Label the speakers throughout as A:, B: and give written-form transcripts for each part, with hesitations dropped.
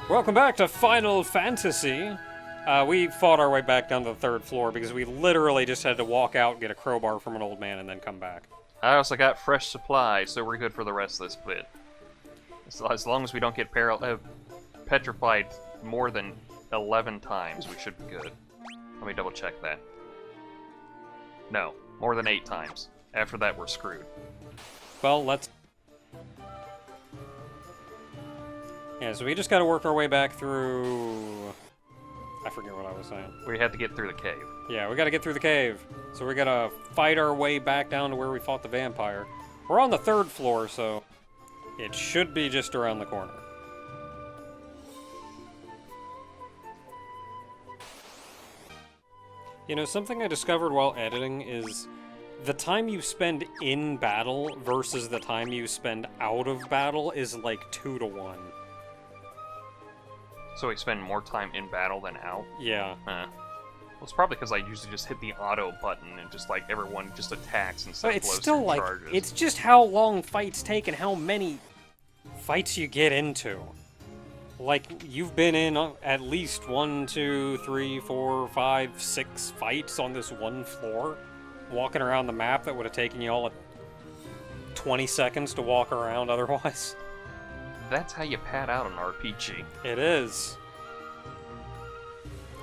A: Welcome back to Final Fantasy. We fought our way back down to the third floor because we literally just had to walk out, get a crowbar from an old man, and then come back.
B: I also got fresh supplies, so we're good for the rest of this bit. As long as we don't get petrified more than 11 times, we should be good. Let me double check that. No, more than 8 times. After that, we're screwed.
A: Well, let's... Yeah, so we just gotta work our way back through... I forget what I was saying.
B: We had to get through the cave.
A: Yeah, we gotta get through the cave. So we gotta fight our way back down to where we fought the vampire. We're on the third floor, so it should be just around the corner. You know, something I discovered while editing is the time you spend in battle versus the time you spend out of battle is like 2 to 1.
B: So we spend more time in battle than out?
A: Yeah.
B: Well, it's probably because I usually just hit the auto button and just like everyone just attacks instead
A: But
B: of
A: it's
B: blows
A: still
B: through
A: like,
B: charges.
A: it's just how long fights take and how many fights you get into. Like, you've been in at least 1, 2, 3, 4, 5, 6 fights on this one floor, walking around the map that would have taken you all 20 seconds to walk around otherwise.
B: That's how you pad out an RPG.
A: It is.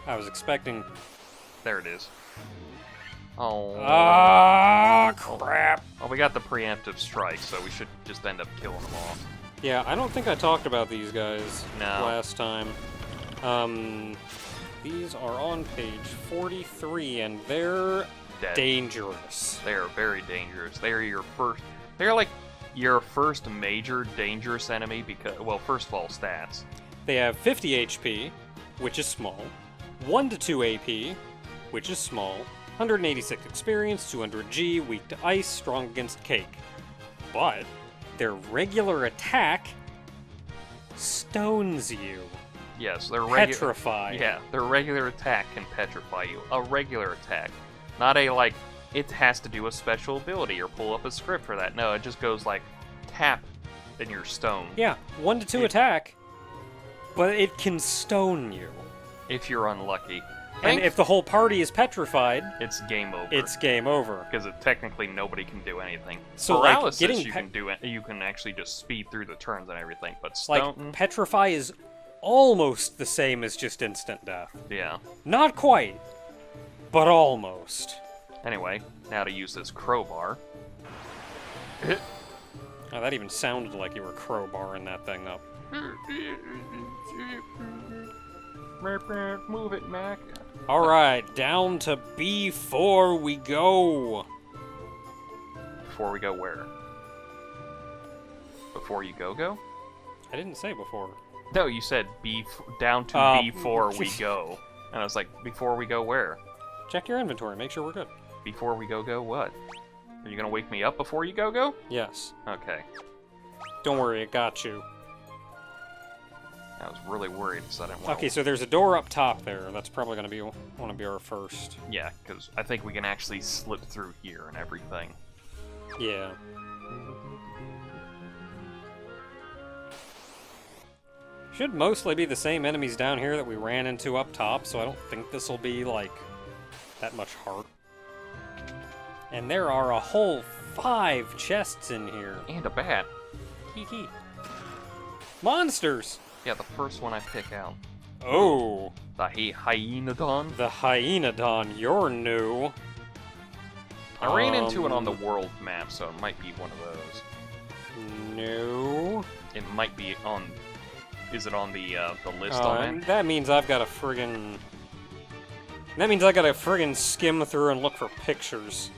A: I was expecting...
B: There it is. Oh.
A: Ah, crap!
B: Well, we got the Preemptive Strike, so we should just end up killing them all.
A: Yeah, I don't think I talked about these guys
B: No.
A: last time. These are on page 43, and they're
B: Dead.
A: dangerous.
B: They are very dangerous. They are your first... They're like your first major dangerous enemy because... Well, first of all, stats.
A: They have 50 HP, which is small, 1 to 2 AP, which is small, 186 experience, 200 G, weak to ice, strong against cake. But their regular attack stones you.
B: Yes, their
A: Petrify.
B: Yeah, their regular attack can petrify you. A regular attack. Not a, like, it has to do a special ability or pull up a script for that. No, it just goes like, tap, and you're stoned.
A: Yeah, 1 to 2 attack, but it can stone you.
B: If you're unlucky.
A: And if the whole party is petrified,
B: it's game over.
A: it's game over.
B: Because technically nobody can do anything.
A: So, like,
B: Paralysis,
A: getting
B: you can do it. You can actually just speed through the turns and everything. But
A: Like,
B: stone,
A: petrify is almost the same as just instant death.
B: yeah.
A: Not quite, but almost.
B: Anyway, now to use this crowbar.
A: Oh, that even sounded like you were crowbarring that thing up.
B: Move it, Mac.
A: Alright, down to B4 we go.
B: Before we go where? Before you go?
A: I didn't say before.
B: No, you said down to B4 we go. And I was like, before we go where?
A: Check your inventory, make sure we're good.
B: Before we go what? Are you gonna wake me up before you go?
A: Yes.
B: Okay.
A: Don't worry, it got you.
B: I was really worried because I didn't want
A: Okay, so there's a door up top there. That's probably going to be our first.
B: Yeah, because I think we can actually slip through here and everything.
A: Yeah. Should mostly be the same enemies down here that we ran into up top, so I don't think this will be, like, that much hard. And there are a whole 5 chests in here.
B: And a bat.
A: Hee hee. Monsters!
B: Yeah, the first one I pick out.
A: Oh,
B: The Hyenadon.
A: the Hyenadon, you're new.
B: I ran into it on the world map, so it might be one of those.
A: No.
B: It might be on... Is it on the list on that?
A: That means I've got to friggin'... That means I gotta friggin' skim through and look for pictures.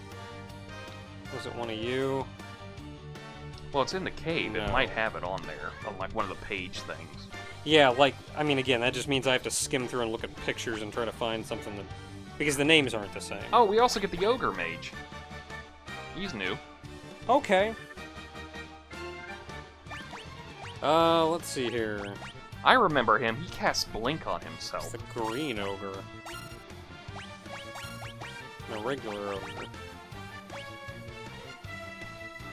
A: Was it one of you?
B: Well, it's in the cave.
A: No.
B: It might have it on there, on like one of the page things.
A: Yeah, like, I mean, again, that just means I have to skim through and look at pictures and try to find something that... Because the names aren't the same.
B: Oh, we also get the Ogre Mage. He's new.
A: Okay. Let's see here.
B: I remember him. He casts Blink on
A: It's
B: himself.
A: the green ogre. The regular ogre.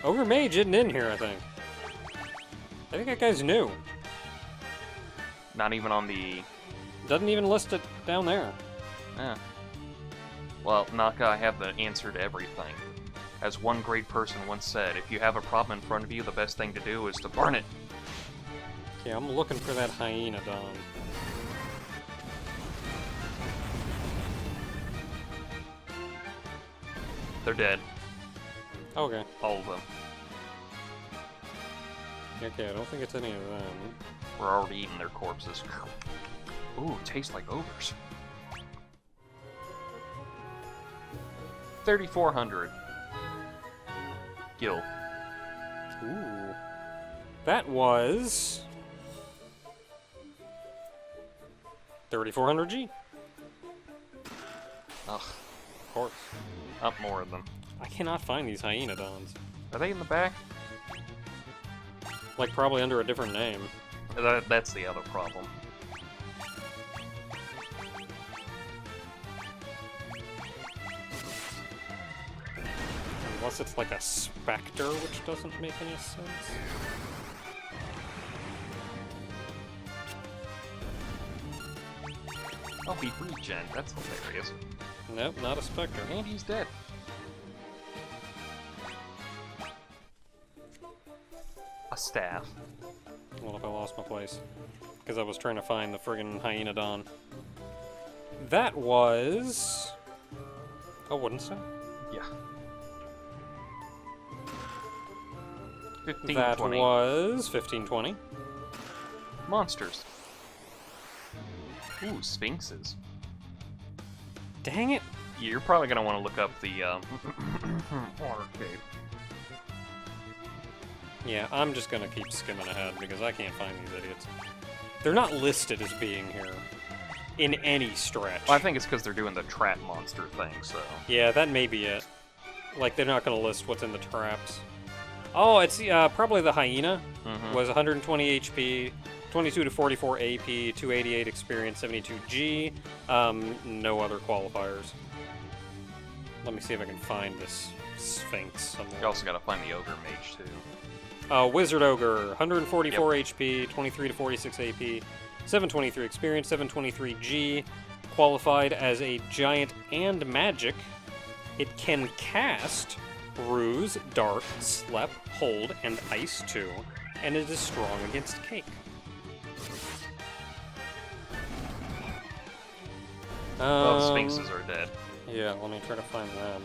A: Ogre Mage isn't in here, I think. I think that guy's new.
B: Not even on the...
A: Doesn't even list it down there.
B: Eh. Well, Naka, I have the answer to everything. As one great person once said, if you have a problem in front of you, the best thing to do is to burn it.
A: Okay, I'm looking for that Hyena Don.
B: They're dead.
A: Okay.
B: All of them.
A: Okay, I don't think it's any of them.
B: We're already eating their corpses. Ooh, tastes like ogres. 3,400. Gil.
A: Ooh. That was... 3,400G.
B: Ugh.
A: Of course.
B: Up more of them.
A: I cannot find these Hyena Dons.
B: Are they in the back?
A: Like, probably under a different name.
B: That's the other problem.
A: Unless it's like a specter, which doesn't make any sense.
B: Oh, he regen. That's hilarious.
A: Nope, not a specter.
B: And he's dead. A staff.
A: Well, if I lost my place. Because I was trying to find the friggin' Hyena Don. That was... a wooden staff?
B: Yeah. 15,
A: That
B: 20.
A: was 1520.
B: Monsters. Ooh, Sphinxes.
A: Dang it!
B: You're probably gonna want to look up the water cave.
A: Yeah, I'm just gonna keep skimming ahead because I can't find these idiots. They're not listed as being here in any stretch.
B: Well, I think it's because they're doing the trap monster thing, so...
A: Yeah, that may be it. Like, they're not gonna list what's in the traps. Oh, it's probably the Hyena. Was 120 HP, 22 to 44 AP, 288 experience, 72 G. No other qualifiers. Let me see if I can find this Sphinx somewhere.
B: You also gotta find the Ogre Mage, too.
A: Wizard Ogre, 144 HP, 23 to 46 AP, 723 experience, 723 G. Qualified as a giant and magic. It can cast Ruse, Dark, Slep, Hold, and Ice 2, and it is strong against Cake.
B: Well, Sphinxes are dead.
A: Yeah, let me try to find them.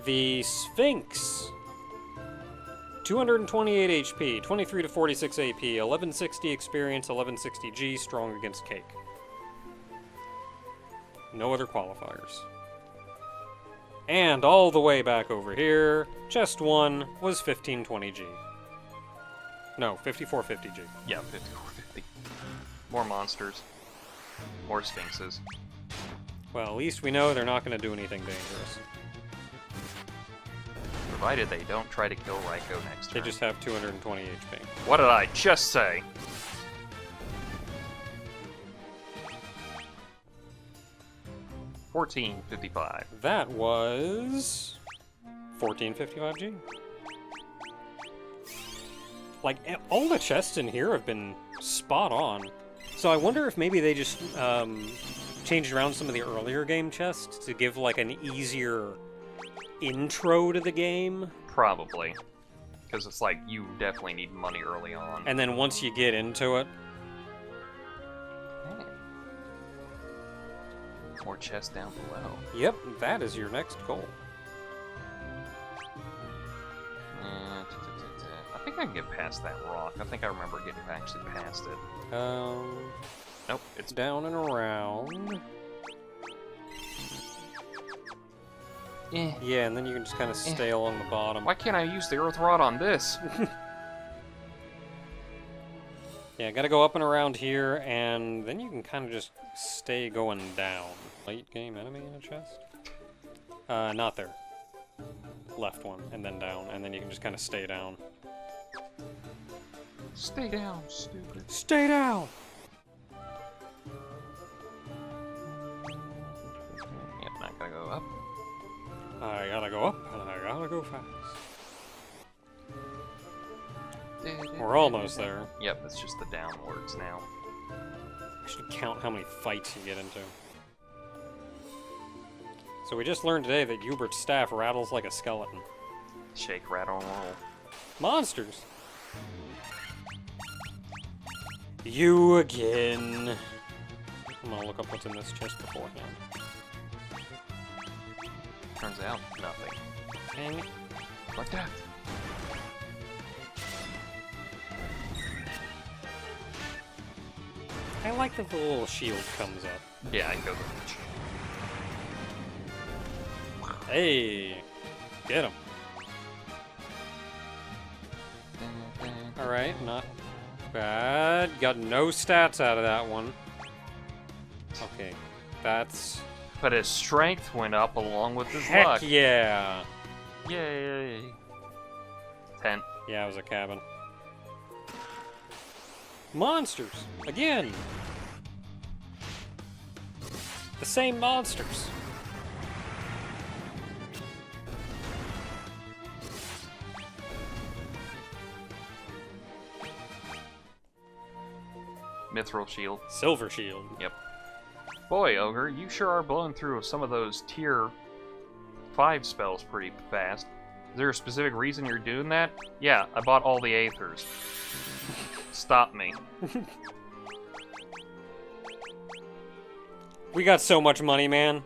A: The Sphinx. 228 HP, 23 to 46 AP, 1160 experience, 1160 G, strong against Cake. No other qualifiers. And all the way back over here, chest 1 was 1520 G. No, 5450 G.
B: Yeah, 5450. More monsters. More Sphinxes.
A: Well, at least we know they're not going to do anything dangerous.
B: Provided they don't try to kill Raikou next
A: They
B: turn.
A: just have 220 HP.
B: What did I just say? $14.55.
A: That was 1455G. Like, all the chests in here have been spot on. So I wonder if maybe they just changed around some of the earlier game chests to give, like, an easier intro to the game.
B: Probably. Because it's like, you definitely need money early on.
A: And then once you get into it...
B: More chests down below.
A: Yep, that is your next goal.
B: I think I can get past that rock. I think I remember getting actually past it. Nope, it's
A: Down and around. Yeah, and then you can just kind of stay along the bottom.
B: Why can't I use the Earth Rod on this?
A: Yeah, gotta go up and around here, and then you can kind of just stay going down. Late game enemy in a chest? Not there. Left one, and then down, and then you can just kind of stay down.
B: Stay down, stupid.
A: Stay down!
B: Yep, not gonna go up.
A: I gotta go up, and I gotta go fast. We're almost there.
B: Yep, it's just the downwards now.
A: I should count how many fights you get into. So we just learned today that Hubert's staff rattles like a skeleton.
B: Shake, rattle, and roll.
A: Monsters! You again. I'm gonna look up what's in this chest beforehand.
B: Turns out, nothing.
A: Dang it.
B: Like that.
A: I like that the little shield comes up.
B: Yeah, I can go to Lich.
A: Hey! Get him. Alright, not bad. Got no stats out of that one. Okay, that's...
B: But his strength went up along with his
A: Heck
B: luck.
A: yeah!
B: Yay! Tent.
A: Yeah, it was a cabin. Monsters! Again! The same monsters.
B: Mithril shield.
A: Silver shield.
B: Yep. Boy, Ogre, you sure are blowing through some of those tier 5 spells pretty fast. Is there a specific reason you're doing that? Yeah, I bought all the Aethers. Stop me.
A: We got so much money, man.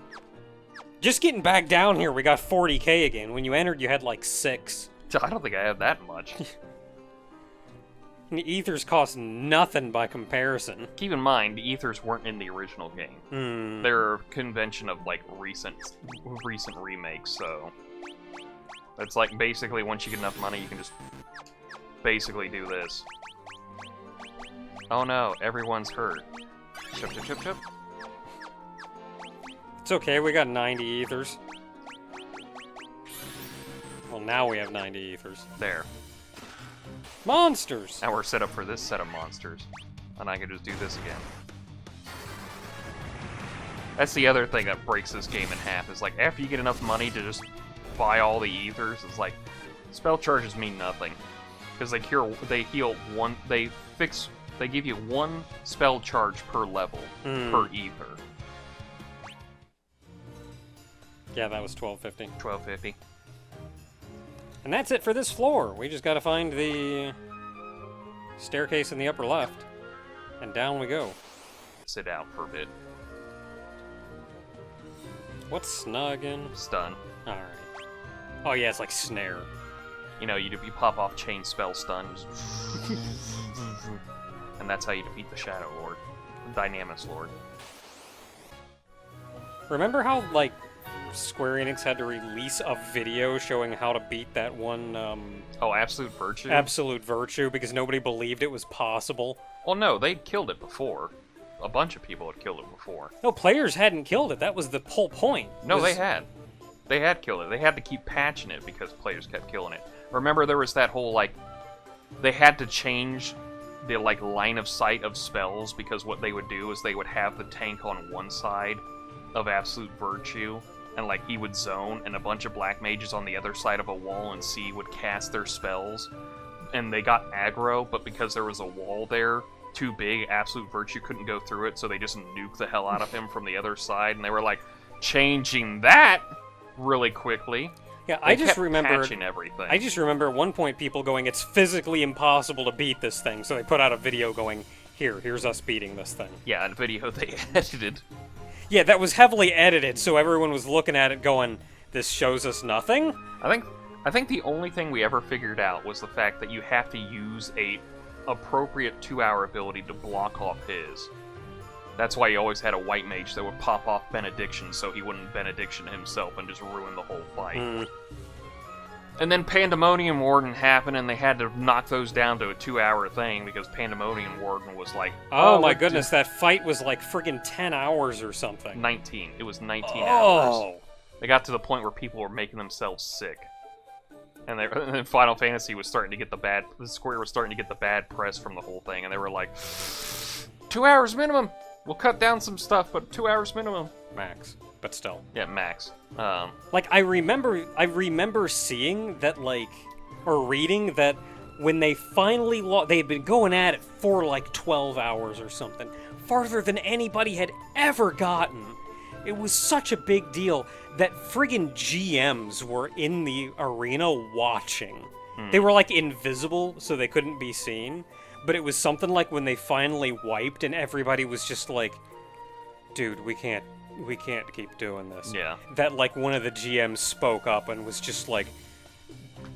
A: Just getting back down here, we got 40k again. When you entered, you had like 6.
B: I don't think I have that much.
A: And the ethers cost nothing by comparison.
B: Keep in mind, the Aethers weren't in the original game. They're a convention of like recent remakes, so it's like basically once you get enough money, you can just basically do this. Oh no, everyone's hurt. Chip, chip, chip, chip.
A: It's okay, we got 90 ethers. Well, now we have 90 ethers.
B: There.
A: Monsters!
B: Now we're set up for this set of monsters. And I can just do this again. That's the other thing that breaks this game in half, is like, after you get enough money to just buy all the ethers, it's like, spell charges mean nothing. Because they give you one spell charge per level, per ether.
A: Yeah, that was 1250.
B: 1250.
A: And that's it for this floor. We just gotta find the staircase in the upper left. And down we go.
B: Sit out for a bit.
A: What's snug again?
B: Stun.
A: Alright. Oh yeah, it's like snare.
B: You know, you pop off chain spell stun. And that's how you defeat the Shadow Lord. Dynamis Lord.
A: Remember how, like, Square Enix had to release a video showing how to beat that one,
B: Oh, Absolute Virtue?
A: Absolute Virtue, because nobody believed it was possible?
B: Well, no, they'd killed it before. A bunch of people had killed it before.
A: No, players hadn't killed it. That was the whole point.
B: No, they had. They had killed it. They had to keep patching it because players kept killing it. Remember, there was that whole, like, they had to change the, like, line of sight of spells, because what they would do is they would have the tank on one side of Absolute Virtue, and like he would zone, and a bunch of black mages on the other side of a wall and C would cast their spells, and they got aggro, but because there was a wall there too big, Absolute Virtue couldn't go through it, so they just nuked the hell out of him from the other side, and they were like changing that really quickly.
A: Yeah,
B: They
A: I just
B: kept
A: remember.
B: patching everything.
A: I just remember at one point people going, "It's physically impossible to beat this thing," so they put out a video going, "Here's us beating this thing."
B: Yeah, a video they edited.
A: Yeah, that was heavily edited, so everyone was looking at it going, "This shows us nothing?"
B: I think the only thing we ever figured out was the fact that you have to use a appropriate 2-hour ability to block off his. That's why you always had a white mage that would pop off Benediction so he wouldn't Benediction himself and just ruin the whole fight. And then Pandemonium Warden happened, and they had to knock those down to a 2-hour thing because Pandemonium Warden was like,
A: Oh my goodness, that fight was like friggin' 10 hours or something.
B: 19. It was 19
A: Oh.
B: hours. They got to the point where people were making themselves sick. And then Final Fantasy was starting to get the Square was starting to get the bad press from the whole thing, and they were like, 2 hours minimum! We'll cut down some stuff, but 2 hours minimum.
A: Max, but still.
B: Yeah, max.
A: Like, I remember seeing that, like, or reading that when they finally lost, they had been going at it for like 12 hours or something, farther than anybody had ever gotten. It was such a big deal that friggin' GMs were in the arena watching. They were like invisible, so they couldn't be seen, but it was something like when they finally wiped and everybody was just like, dude, we can't keep doing this.
B: Yeah.
A: That like one of the GMs spoke up and was just like,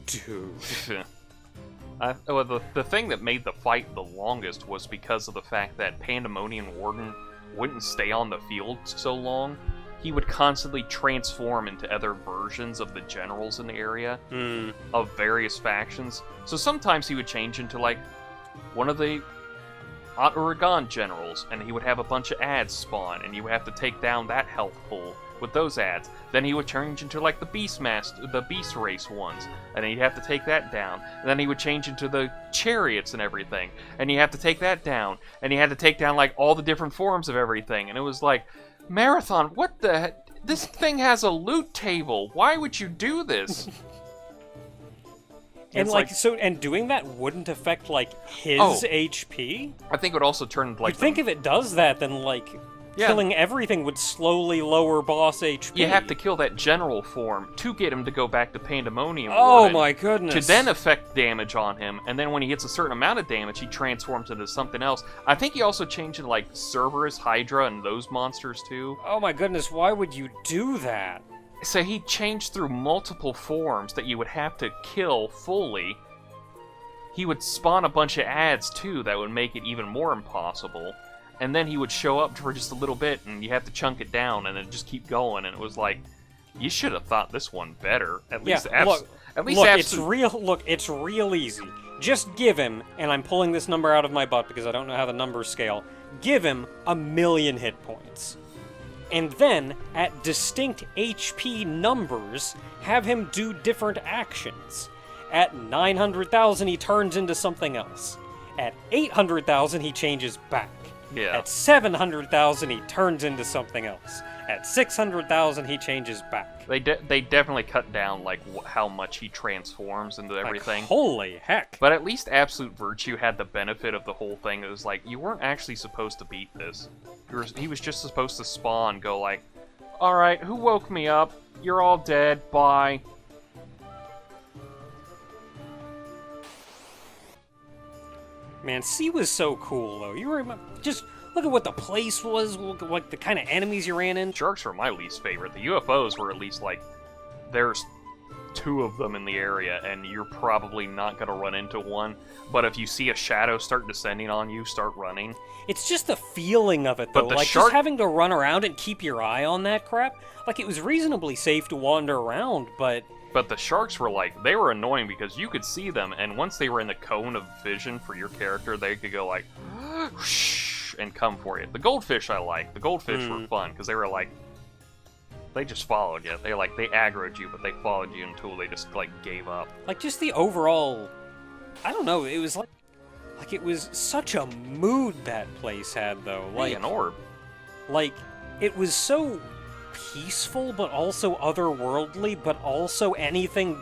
A: dude.
B: Well, the thing that made the fight the longest was because of the fact that Pandemonium Warden wouldn't stay on the field so long. He would constantly transform into other versions of the generals in the area of various factions. So sometimes he would change into like one of the Uragan generals, and he would have a bunch of ads spawn, and you would have to take down that health pool with those ads. Then he would change into like the Beast Race ones, and then you'd have to take that down. And then he would change into the chariots and everything, and you have to take that down. And he had to take down like all the different forms of everything, and it was like, Marathon, what the heck? This thing has a loot table. Why would you do this?
A: And and doing that wouldn't affect like his HP?
B: I think it would also turn like.
A: You'd think if it does that, then like killing everything would slowly lower boss HP.
B: You have to kill that general form to get him to go back to Pandemonium.
A: Oh my goodness!
B: To then affect damage on him, and then when he hits a certain amount of damage, he transforms into something else. I think he also changed into like Cerberus, Hydra, and those monsters too.
A: Oh my goodness! Why would you do that?
B: So he changed through multiple forms that you would have to kill fully. He would spawn a bunch of ads too that would make it even more impossible. And then he would show up for just a little bit, and you have to chunk it down, and then just keep going. And it was like, you should have thought this one better.
A: It's real easy. Just give him, and I'm pulling this number out of my butt because I don't know how the numbers scale. Give him 1,000,000 hit points. And then, at distinct HP numbers, have him do different actions. At 900,000, he turns into something else. At 800,000, he changes back.
B: Yeah.
A: At 700,000, he turns into something else. At 600,000, he changes back.
B: They definitely cut down like how much he transforms into everything.
A: Like, holy heck!
B: But at least Absolute Virtue had the benefit of the whole thing. It was like you weren't actually supposed to beat this. He was just supposed to spawn, go like, "All right, who woke me up? You're all dead. Bye."
A: Man, C was so cool, though. You remember, just look at what the place was, look at like the kind of enemies you ran in.
B: Sharks were my least favorite. The UFOs were at least like, there's 2 of them in the area, and you're probably not going to run into one. But if you see a shadow start descending on you, start running.
A: It's just the feeling of it, though. Like, just having to run around and keep your eye on that crap. Like, it was reasonably safe to wander around, but...
B: But the sharks were like, they were annoying because you could see them, and once they were in the cone of vision for your character, they could go like, whoosh, and come for you. The goldfish I liked. The goldfish were fun, because they were like, they just followed you. They aggroed you, but they followed you until they just, like, gave up.
A: Like, just the overall, I don't know, it was like it was such a mood that place had, though. Like,
B: hey, an orb.
A: Like, it was so peaceful, but also otherworldly, but also anything,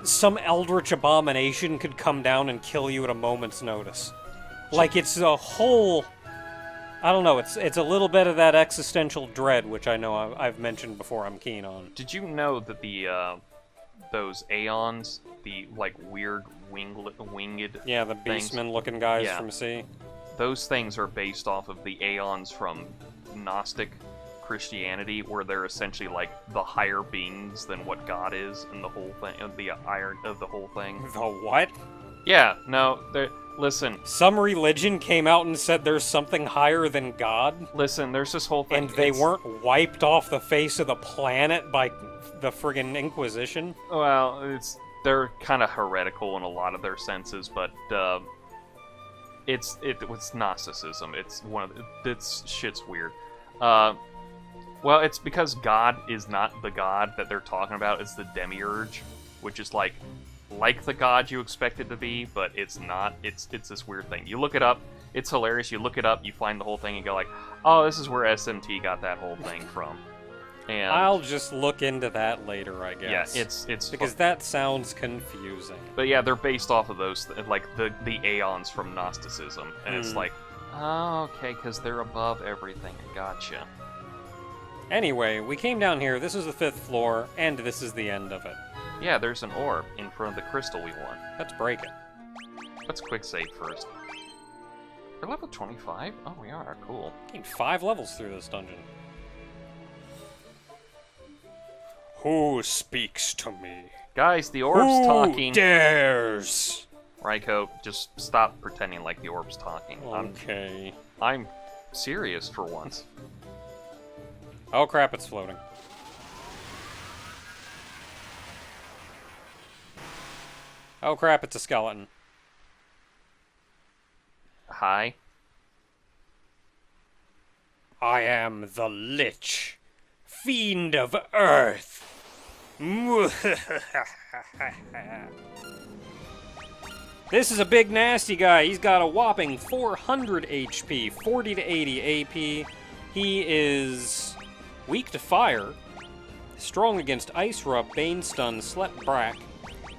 A: some eldritch abomination could come down and kill you at a moment's notice. Like, it's a whole, I don't know, it's a little bit of that existential dread, which I know I've mentioned before I'm keen on.
B: Did you know that the, those Aeons, the, like, weird winged
A: yeah, the beastmen-looking guys from C?
B: Those things are based off of the Aeons from Gnostic Christianity, where they're essentially like the higher beings than what God is, and the whole thing, the iron of the whole thing.
A: The what?
B: Yeah, no, listen.
A: Some religion came out and said there's something higher than God?
B: Listen, there's this whole thing.
A: And they weren't wiped off the face of the planet by the friggin' Inquisition?
B: Well, they're kind of heretical in a lot of their senses, but it's Gnosticism. It's shit's weird. Well, it's because God is not the God that they're talking about. It's the Demiurge, which is like the God you expect it to be, but it's not. It's this weird thing. You look it up. It's hilarious. You look it up. You find the whole thing and go like, oh, this is where SMT got that whole thing from. And
A: I'll just look into that later, I guess.
B: yeah, it's
A: because that sounds confusing.
B: But yeah, they're based off of those, like the aeons from Gnosticism, and it's like, oh, okay, because they're above everything. Gotcha.
A: Anyway, we came down here. This is the 5th floor, and this is the end of it.
B: Yeah, there's an orb in front of the crystal we want.
A: Let's break it.
B: Let's quick save first. We're level 25? Oh, we are. Cool.
A: Gained 5 levels through this dungeon. Who speaks to me?
B: Guys, the orb's talking.
A: Who dares?
B: Raiko, just stop pretending like the orb's talking.
A: Okay.
B: I'm serious for once.
A: Oh crap, it's floating. Oh crap, it's a skeleton.
B: Hi.
A: I am the Lich, Fiend of Earth. This is a big nasty guy. He's got a whopping 400 HP, 40 to 80 AP. He is weak to fire, strong against Ice Rub, Bane Stun, Slep Brack,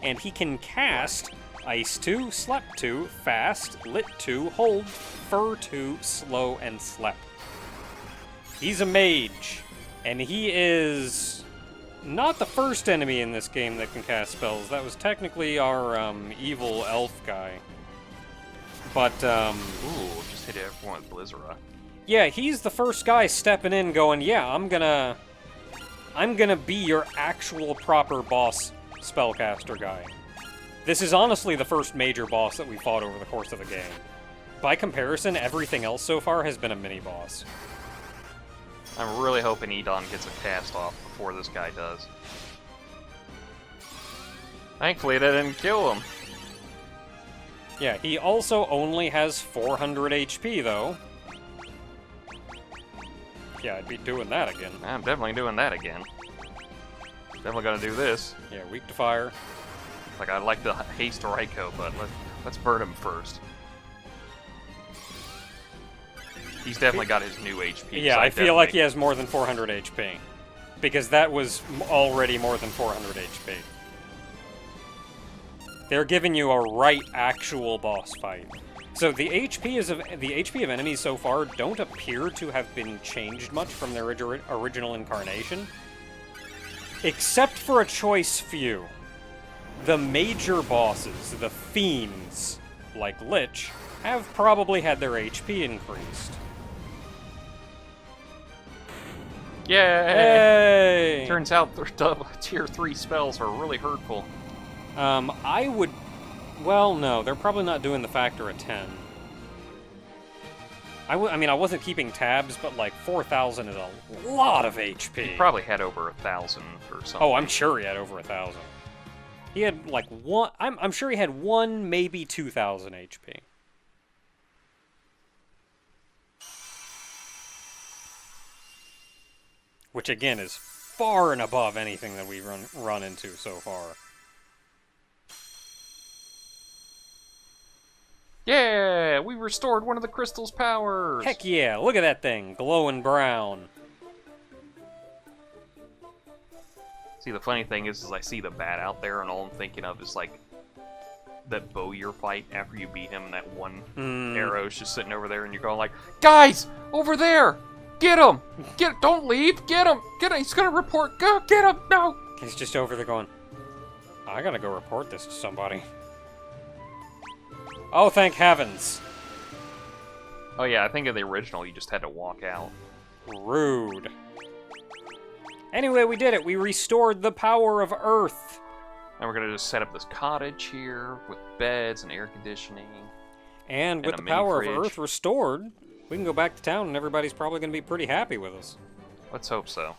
A: and he can cast Ice 2, Slep 2, Fast, Lit 2, Hold, Fur 2, Slow, and Slep. He's a mage, and he is not the first enemy in this game that can cast spells. That was technically our evil elf guy. But,
B: Ooh, just hit everyone with Blizzara.
A: yeah, he's the first guy stepping in going, yeah, I'm gonna be your actual proper boss spellcaster guy. This is honestly the first major boss that we fought over the course of the game. By comparison, everything else so far has been a mini-boss.
B: I'm really hoping Edon gets a cast off before this guy does. Thankfully, that didn't kill him.
A: Yeah, he also only has 400 HP, though. Yeah, I'd be doing that again.
B: I'm definitely doing that again. Definitely gonna do this.
A: Yeah, weak to fire.
B: Like, I'd like to haste Raiko, but let's burn him first. He's definitely got his new HP.
A: Yeah, I feel like he has more than 400 HP. Because that was already more than 400 HP. They're giving you a right actual boss fight. So the HP of enemies so far don't appear to have been changed much from their original incarnation. Except for a choice few. The major bosses, the fiends, like Lich, have probably had their HP increased.
B: Yay!
A: Hey!
B: Turns out tier 3 spells are really hurtful.
A: I would... Well, no, they're probably not doing the factor of 10. I mean, I wasn't keeping tabs, but like 4,000 is a lot of HP.
B: He probably had over 1,000 or something.
A: Oh, I'm sure he had over 1,000. He had like one... I'm sure he had 1, maybe 2,000 HP. Which, again, is far and above anything that we've run into so far.
B: Yeah! We restored one of the crystal's powers!
A: Heck yeah, look at that thing, glowing brown.
B: See, the funny thing is I see the bat out there, and all I'm thinking of is, like, that Bowyer fight after you beat him, and that one arrow's just sitting over there, and you're going like, guys! Over there! Get him! Don't leave! Get him! Get him! He's gonna report! Go! Get him! No!
A: He's just over there going, I gotta go report this to somebody. Oh, thank heavens.
B: Oh yeah, I think in the original you just had to walk out.
A: Rude. Anyway, we did it. We restored the power of Earth.
B: And we're gonna just set up this cottage here with beds and air conditioning.
A: And with the power of Earth restored, we can go back to town and everybody's probably gonna be pretty happy with us.
B: Let's hope so.